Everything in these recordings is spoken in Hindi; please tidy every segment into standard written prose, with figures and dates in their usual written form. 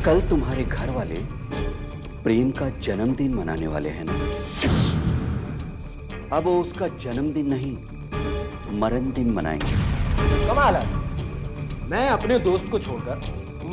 कल तुम्हारे घर वाले प्रेम का जन्मदिन मनाने वाले हैं ना। अब वो उसका जन्मदिन नहीं, मरण दिन मनाएंगे। कमाल है, मैं अपने दोस्त को छोड़कर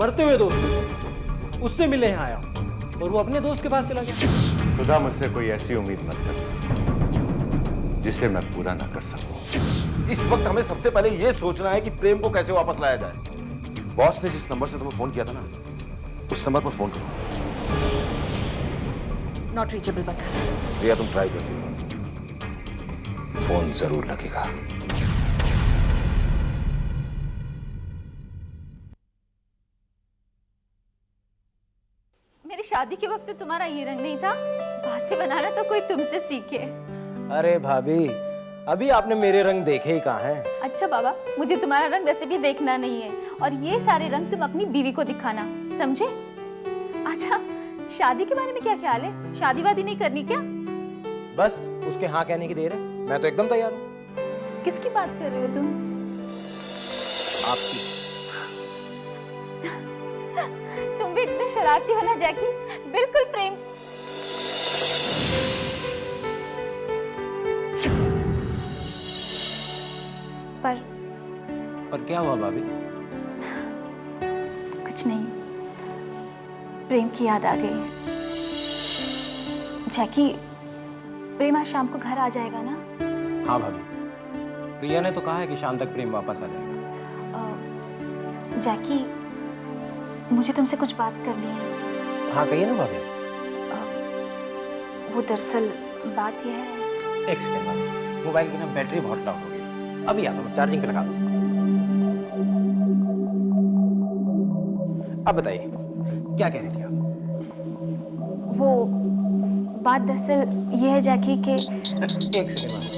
मरते हुए दोस्त को छोड़कर उससे मिलने यहाँ आया हूँ और वो अपने दोस्त के पास चला गया। सुधा, मुझसे कोई ऐसी उम्मीद मत कर जिसे मैं पूरा ना कर सकूं। इस वक्त हमें सबसे पहले यह सोचना है कि प्रेम को कैसे वापस लाया जाए। बॉस ने जिस नंबर से तुम्हें फोन किया था ना, उस नंबर पर फोन करो। नॉट रीचेबल बता रहा है। प्रिया, तुम ट्राई करती हो, फोन जरूर लगेगा। मेरी शादी के वक्त तुम्हारा ये रंग नहीं था। बातें बनाना तो कोई तुमसे सीखे। अरे भाभी, अभी आपने मेरे रंग देखे ही कहाँ हैं? अच्छा बाबा, मुझे तुम्हारा रंग वैसे भी देखना नहीं है और ये सारे रंग तुम अपनी बीवी को दिखाना, समझे? अच्छा, शादी के बारे में क्या ख्याल है? शादी वादी नहीं करनी क्या? बस उसके हाँ कहने की देर है, मैं तो एकदम तैयार हूँ। किसकी बात कर रहे हो तुम? आपकी। तुम भी इतने शरारती हो ना जैकी, बिल्कुल प्रेम। पर क्या हुआ भाभी? कुछ नहीं, प्रेम की याद आ गई। जैकी, प्रेम आज शाम को घर आ जाएगा ना? हाँ भाभी, प्रिया ने तो कहा है कि शाम तक प्रेम वापस आ जाएगा। जैकी, मुझे तुमसे कुछ बात करनी है। हाँ कहिए ना भाभी। वो दरअसल बात यह है। एक सेकंड भाभी, मोबाइल की ना बैटरी बहुत डाउन हो गई, अभी आता हूँ, चार्जिंग पे लगा दूँ इसको। अब बताइए, क्या कह रही थी आप? वो बात दरअसल ये है जैकी कि एक सेकंड भाभी।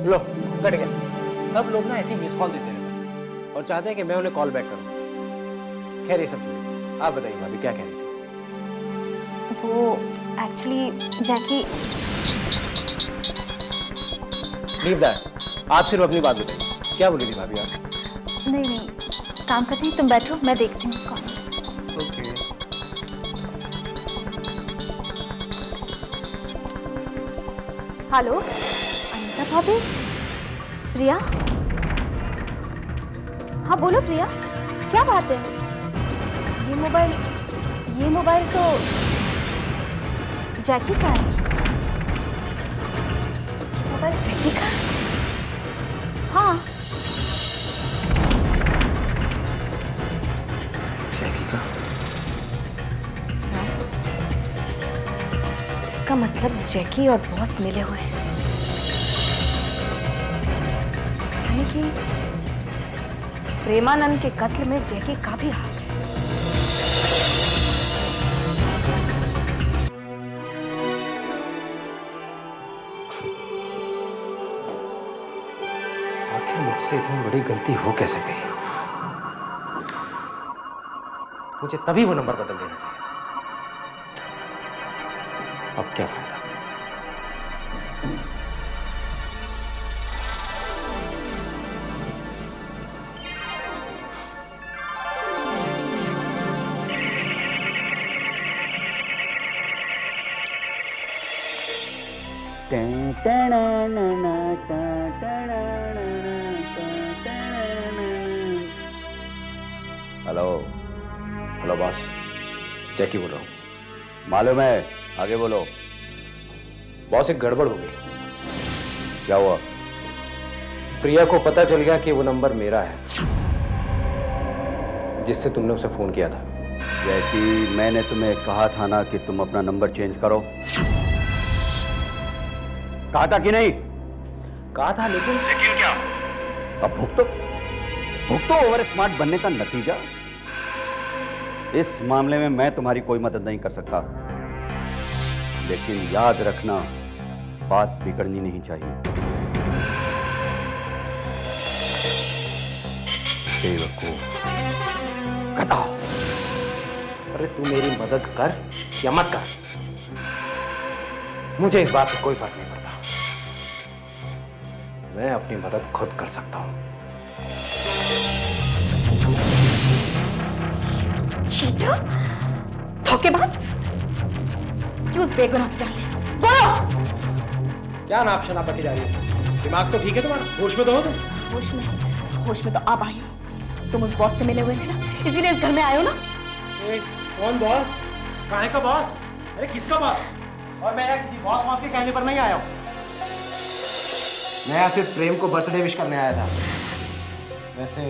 लो, कट गया। सब लोग ना ऐसी मिस कॉल देते हैं और चाहते हैं कि मैं उन्हें कॉल बैक करूं। खैर ये सब छोड़िए, आप बताइए भाभी क्या कह रही थी? वो एक्चुअली जैकी। लीव दैट, आप सिर्फ अपनी बात बताइए, क्या बोली थी भाभी आप? नहीं नहीं, काम करते हैं, तुम बैठो, मैं देखती हूँ कौन। ओके। हेलो, अनिता भाभी? प्रिया? हाँ बोलो प्रिया, क्या बात है? ये मोबाइल तो जैकी का है। मोबाइल जैकी का? हाँ। जैकी का? इसका मतलब जैकी और बॉस मिले हुए हैं, यानी कि प्रेमानंद के कत्ल में जैकी का भी हाथ है। आखिर मुझसे इतनी बड़ी गलती हो कैसे गई? मुझे तभी वो नंबर बदल देना चाहिए था। अब क्या फायदा? हेलो। हेलो बॉस, जैकी बोल रहा हूँ। मालूम है, आगे बोलो। बॉस एक गड़बड़ हो गई। क्या हुआ? प्रिया को पता चल गया कि वो नंबर मेरा है जिससे तुमने उसे फोन किया था। जैकी, मैंने तुम्हें कहा था ना कि तुम अपना नंबर चेंज करो। कहा था कि नहीं? कहा था, लेकिन क्या? अब भुगतो ओवर स्मार्ट बनने का नतीजा। इस मामले में मैं तुम्हारी कोई मदद नहीं कर सकता, लेकिन याद रखना, बात बिगड़नी नहीं चाहिए। बेवकूफ, गधा। अरे तू मेरी मदद कर या मत कर, मुझे इस बात से कोई फर्क नहीं पड़ता। मैं अपनी मदद खुद कर सकता हूं। चीटर, धोखेबाज, क्यों उस बेगुनाह की जान ले? बोलो। क्या नाप शनाप रखी जा रही है? दिमाग तो ठीक है तुम्हारा? होश में तो हो तुम? होश में तो अब आई हो। तुम उस बॉस से मिले हुए थे ना, इसीलिए इस घर में आए हो ना? कौन बॉस? काहे का बॉस? अरे किसका बॉस? और मैं यहाँ किसी बॉस के कहने पर नहीं आया हूँ। मैं यहाँ सिर्फ प्रेम को बर्थडे विश करने आया था। वैसे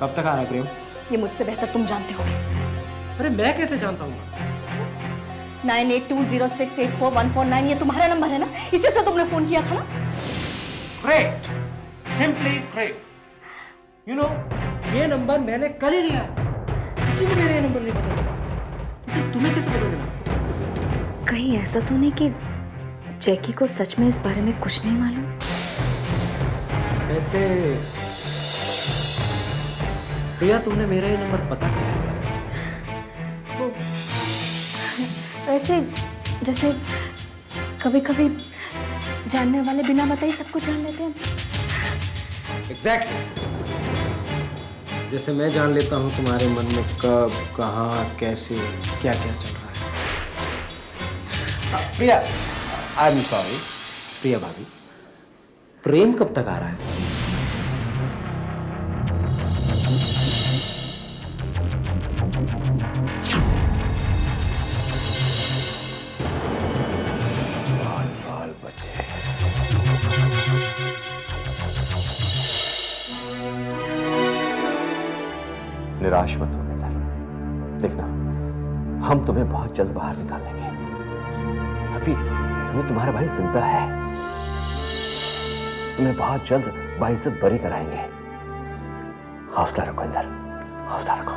कब तक आ रहा है प्रेम? ये मुझसे बेहतर तुम जानते होगे। अरे मैं कैसे जानता हूँ? 9820684149 ये तुम्हारा नंबर है ना? इसी से तुमने फोन किया था ना? Great, simply great. You know, ये नंबर मैंने कल ही लिया है। किसी को मेरा ये नंबर नहीं पता चला। लेकिन तुम्हें कैसे पता चला? कहीं ऐसा तो नहीं कि जैकी को सच में इस बारे में कुछ नहीं मालूम? वैसे प्रिया, तुमने मेरा ये नंबर पता कैसे लगाया? वो वैसे जैसे कभी-कभी जानने वाले बिना बताए सब कुछ जान लेते हैं। एग्जैक्टली। जैसे मैं जान लेता हूँ तुम्हारे मन में कब, कहाँ, कैसे, क्या क्या चल रहा है। प्रिया, आई एम सॉरी। प्रिया भाभी, प्रेम कब तक आ रहा है? बाल बचे। निराश मत होने दर। देखना, हम तुम्हें बहुत जल्द बाहर निकाल लेंगे। अभी हमें तुम्हारा भाई जिंदा है। तुम्हें बहुत जल्द बाइज्जत बरी कराएंगे। हौसला रखो इंदर, हौसला रखो।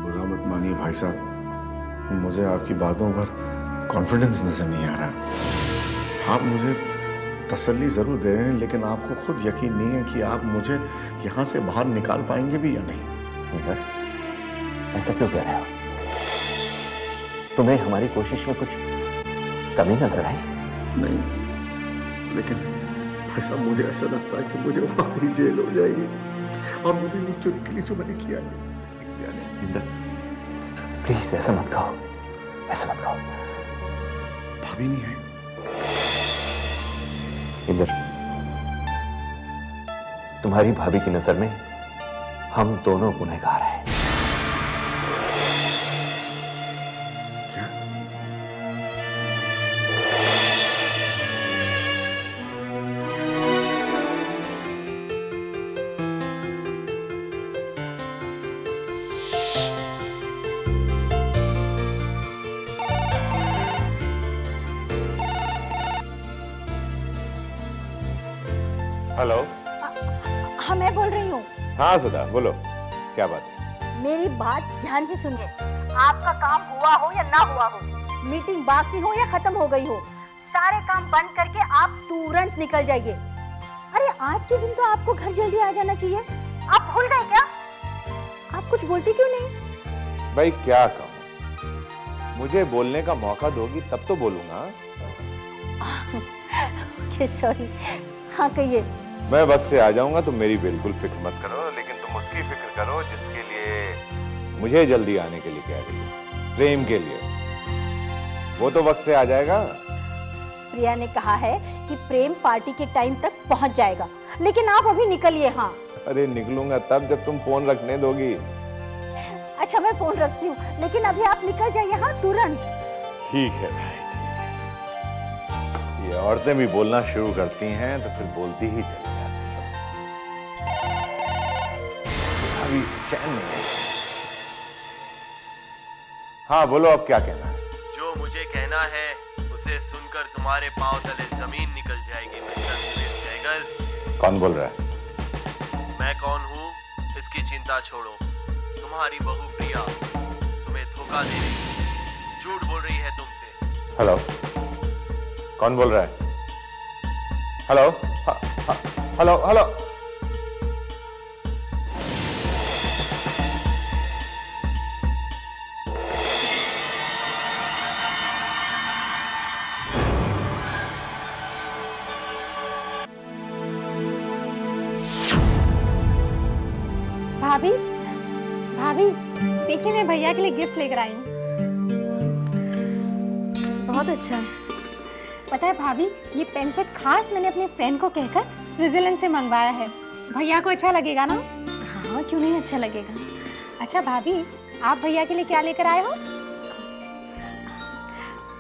बुरा मत मानिए भाई साहब, मुझे आपकी बातों पर कॉन्फिडेंस नजर नहीं आ रहा। आप मुझे तसल्ली जरूर दे रहे हैं, लेकिन आपको खुद यकीन नहीं है कि आप मुझे यहाँ से बाहर निकाल पाएंगे भी या नहीं। इंदर, ऐसा क्यों कह रहे हो? तुम्हें हमारी कोशिश में कुछ कमी नजर आई? नहीं, लेकिन भाई साहब मुझे ऐसा लगता है कि मुझे वाकई जेल हो जाएगी, और वो भी उस जुर्म के लिए जो मैंने किया नहीं। इंदर, प्लीज ऐसा मत कहो, ऐसा मत कहो। भाभी नहीं है? इंदर, तुम्हारी भाभी की नजर में हम दोनों गुनहगार हैं। क्या? हेलो। हाँ, मैं बोल रही हूँ। हाँ सदा, बोलो, क्या बात है? मेरी बात ध्यान से सुनिए। आपका काम हुआ हो या ना हुआ हो, मीटिंग बाकी हो या खत्म हो गई हो, सारे काम बंद करके आप तुरंत निकल जाइए। अरे आज के दिन तो आपको घर जल्दी आ जाना चाहिए। आप भूल गए क्या? आप कुछ बोलते क्यों नहीं? भाई क्या कहूँ, मुझे बोलने का मौका दोगी तब तो बोलूंगा। सॉरी। हाँ कहिए। मैं वक्त से आ जाऊंगा, तुम मेरी बिल्कुल फिक्र मत करो, लेकिन तुम उसकी फिक्र करो जिसके लिए मुझे जल्दी आने के लिए कह रही है, प्रेम के लिए। वो तो वक्त से आ जाएगा। प्रिया ने कहा है कि प्रेम पार्टी के टाइम तक पहुंच जाएगा, लेकिन आप अभी निकलिए। हाँ। अरे निकलूंगा तब जब तुम फोन रखने दोगी। अच्छा मैं फोन रखती हूँ, लेकिन अभी आप निकल जाइए। हाँ तुरंत। ठीक है भाई। ये औरतें भी बोलना शुरू करती हैं तो फिर बोलती ही चली जाती हैं। अभी चैन नहीं है। हाँ बोलो, अब क्या कहना है? जो मुझे कहना है उसे सुनकर तुम्हारे पांव तले जमीन निकल जाएगी मिस्टर सुरेश सहगल। कौन बोल रहा है? मैं कौन हूँ इसकी चिंता छोड़ो। तुम्हारी बहू प्रिया तुम्हें धोखा दे रही है, झूठ बोल रही है तुमसे। हेलो, कौन बोल रहा है? Hello, hello, hello. भाभी, भाभी, देखिए मैं भैया के लिए गिफ्ट लेकर आई हूँ। बहुत अच्छा है। पता है भाभी, ये पेन सेट खास मैंने अपने फ्रेंड को कहकर स्विट्जरलैंड से मंगवाया है। भैया को अच्छा लगेगा ना? हाँ, क्यों नहीं अच्छा लगेगा। अच्छा भाभी, आप भैया के लिए क्या लेकर आए हो?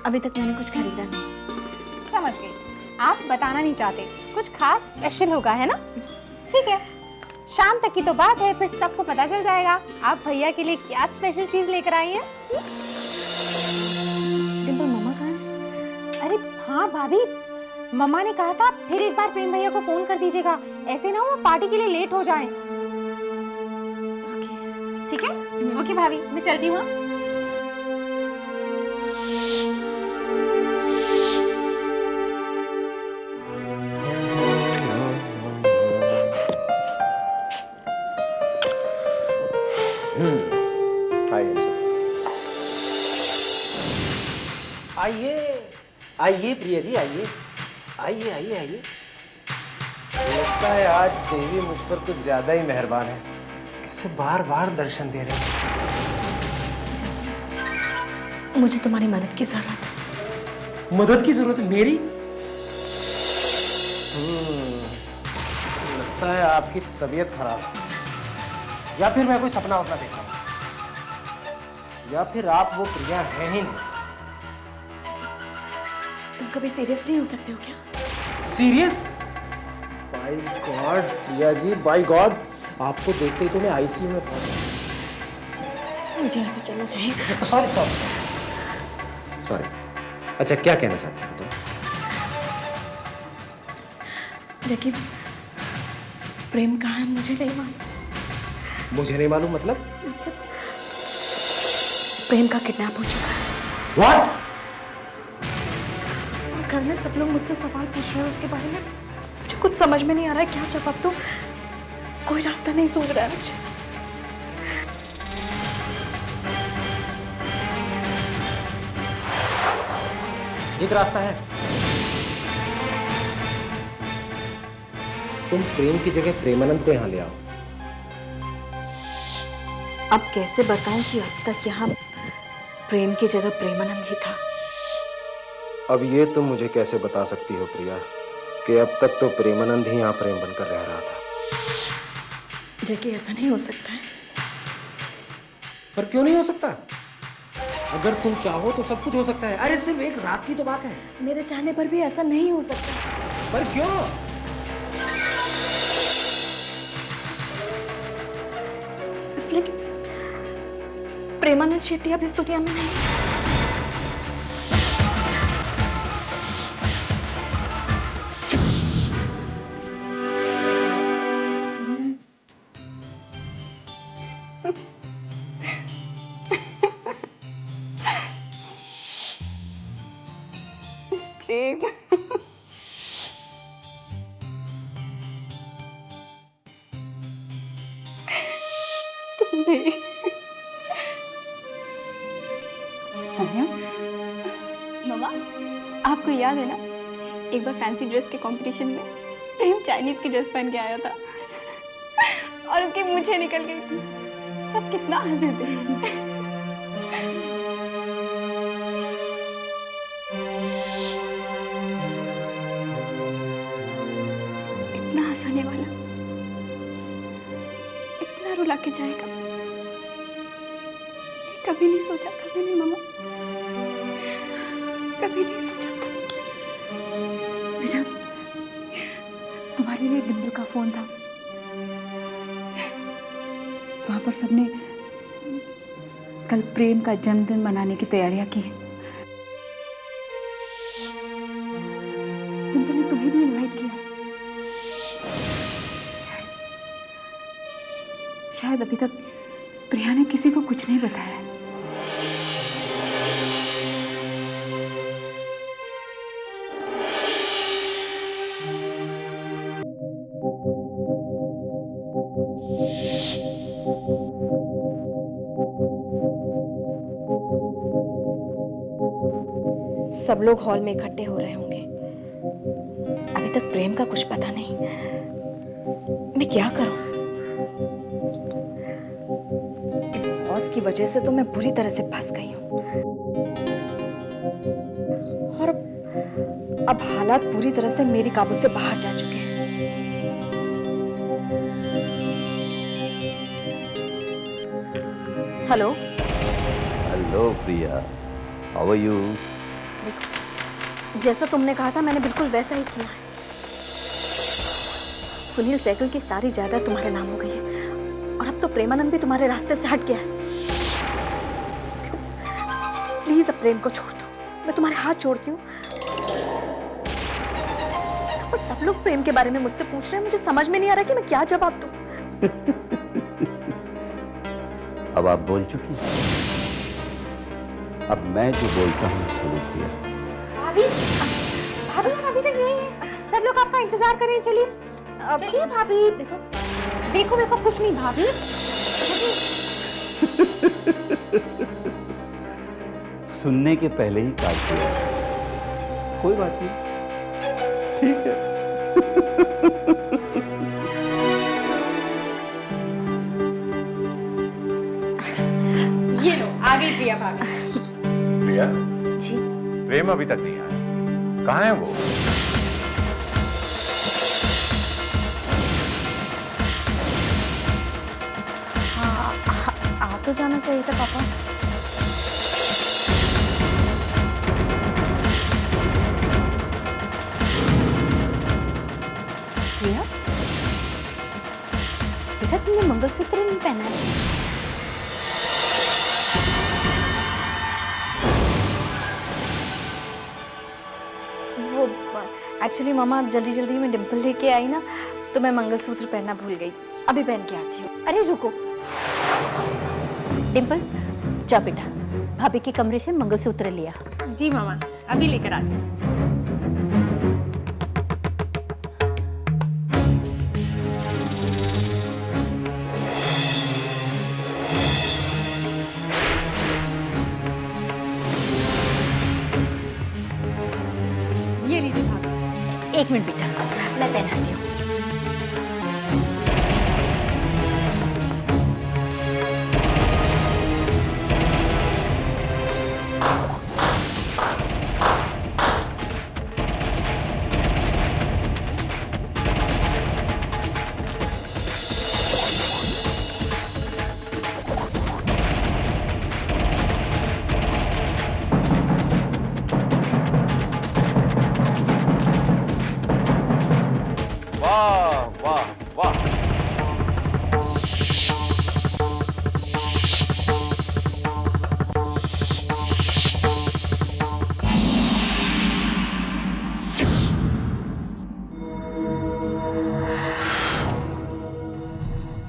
अभी तक मैंने कुछ खरीदा नहीं। समझ गई, आप बताना नहीं चाहते। कुछ खास स्पेशल होगा, है ना? ठीक है, शाम तक की तो बात है, फिर सबको पता चल जाएगा आप भैया के लिए क्या स्पेशल चीज लेकर आई हैं। डिम्पल, मम्मा कहाँ है? अरे हाँ भाभी, मम्मा ने कहा था फिर एक बार प्रेम भैया को फोन कर दीजिएगा, ऐसे ना वो पार्टी के लिए लेट हो जाएं। ठीक है? ओके भाभी, मैं चलती हूँ। आइए आइए प्रिया जी, आइए आइए आइए आइए। लगता है आज देवी मुझ पर कुछ ज्यादा ही मेहरबान है, कैसे बार बार दर्शन दे रहे हैं। मुझे तुम्हारी मदद की जरूरत है। मदद की जरूरत है मेरी? लगता है आपकी तबीयत खराब है, या फिर मैं कोई सपना वपना देख रहा हूं, या फिर आप वो प्रिया है ही नहीं। तुम कभी सीरियस नहीं हो सकते हो क्या? Serious? Bye God Priya ji, bye God, आपको देखते ही तो मैं आईसीयू में पहुंचा। मुझे यहाँ से चलना चाहिए। Sorry sorry sorry. अच्छा, क्या कहना चाहते हैं बताओ? जबकि प्रेम कहाँ है मुझे नहीं मालूम। मुझे नहीं मालूम मतलब? प्रेम का किडनैप हो चुका है। What? और घर में सब लोग मुझसे सवाल पूछ रहे हैं उसके बारे में। मुझे कुछ समझ में नहीं आ रहा है क्या जवाब दूं। कोई रास्ता नहीं सूझ रहा है मुझे। एक रास्ता है, तुम प्रेम की जगह प्रेमानंद को यहाँ ले आओ। अब कैसे बताऊं कि अब तक यहाँ प्रेम की जगह प्रेमानंद ही था। अब ये तुम मुझे कैसे बता सकती हो प्रिया कि अब तक तो प्रेमानंद ही यहाँ प्रेम बनकर रह रहा था। जबकि ऐसा नहीं हो सकता है। पर क्यों नहीं हो सकता? अगर तुम चाहो तो सब कुछ हो सकता है। अरे सिर्फ एक रात की तो बात है। मेरे चाहने पर भी ऐसा नहीं हो सकता। पर क्यों? इसलिए कि प्रेमानंद शेट्टी अब इस दुनिया में नहीं। सोनिया, मम्मा, आपको याद है ना एक बार फैंसी ड्रेस के कंपटीशन में प्रेम चाइनीज की ड्रेस पहन के आया था और उसकी मूंछें निकल गई थी। सब कितना हंसे थे। इतना हंसाने वाला, इतना रुला के जाएगा, कभी नहीं सोचा था मैंने मम्मा, कभी नहीं सोचा था। बेटा, तुम्हारे लिए डिम्पल का फोन था। वहां पर सबने कल प्रेम का जन्मदिन मनाने की तैयारियां की हैं। डिम्पल ने तुम्हें भी इनवाइट किया। शायद अभी तक प्रिया ने किसी को कुछ नहीं बताया। सब लोग हॉल में इकट्ठे हो रहे होंगे। अभी तक प्रेम का कुछ पता नहीं। मैं क्या करूं? इस बॉस की वजह से तो मैं बुरी तरह से फंस गई हूँ और अब हालात पूरी तरह से मेरी काबू से बाहर जा चुके हैं। Hello hello Priya, how are you? देखो, जैसा तुमने कहा था मैंने बिल्कुल वैसा ही किया है। सुनील सहगल की सारी जायदाद तुम्हारे नाम हो गई है और अब तो प्रेमानंद भी तुम्हारे रास्ते से हट गया है। प्लीज अब प्रेम को छोड़ दो, मैं तुम्हारे हाथ जोड़ती हूँ। और सब लोग प्रेम के बारे में मुझसे पूछ रहे हैं, मुझे समझ में नहीं आ रहा कि मैं क्या जवाब दूं। अब आप बोल चुकी हैं, अब मैं जो बोलता हूँ सुनो प्रिया। भाभी भाभी हम अभी तक यही हैं, सब लोग आपका इंतजार कर रहे हैं। चलिए चलिए भाभी, देखो देखो मेरे को कुछ नहीं भाभी। सुनने के पहले ही काट दिया, कोई बात नहीं, ठीक है। ये लो आ गई प्रिया भाभी। प्रिया, जी प्रेम अभी तक नहीं आया, कहाँ है वो? आ तो जाना चाहिए था पापा। प्रिया बेटा तुमने मंगलसूत्र नहीं पहना है। वो एक्चुअली मामा जल्दी जल्दी में डिम्पल लेके आई ना, तो मैं मंगलसूत्र पहनना भूल गई। अभी पहन के आती हूँ। अरे रुको डिम्पल, जा बेटा भाभी के कमरे से मंगलसूत्र लिया। जी मामा, अभी लेकर आती हूँ। ये लीजिए भाभी। एक मिनट बेटा मैं पहनाती हूँ।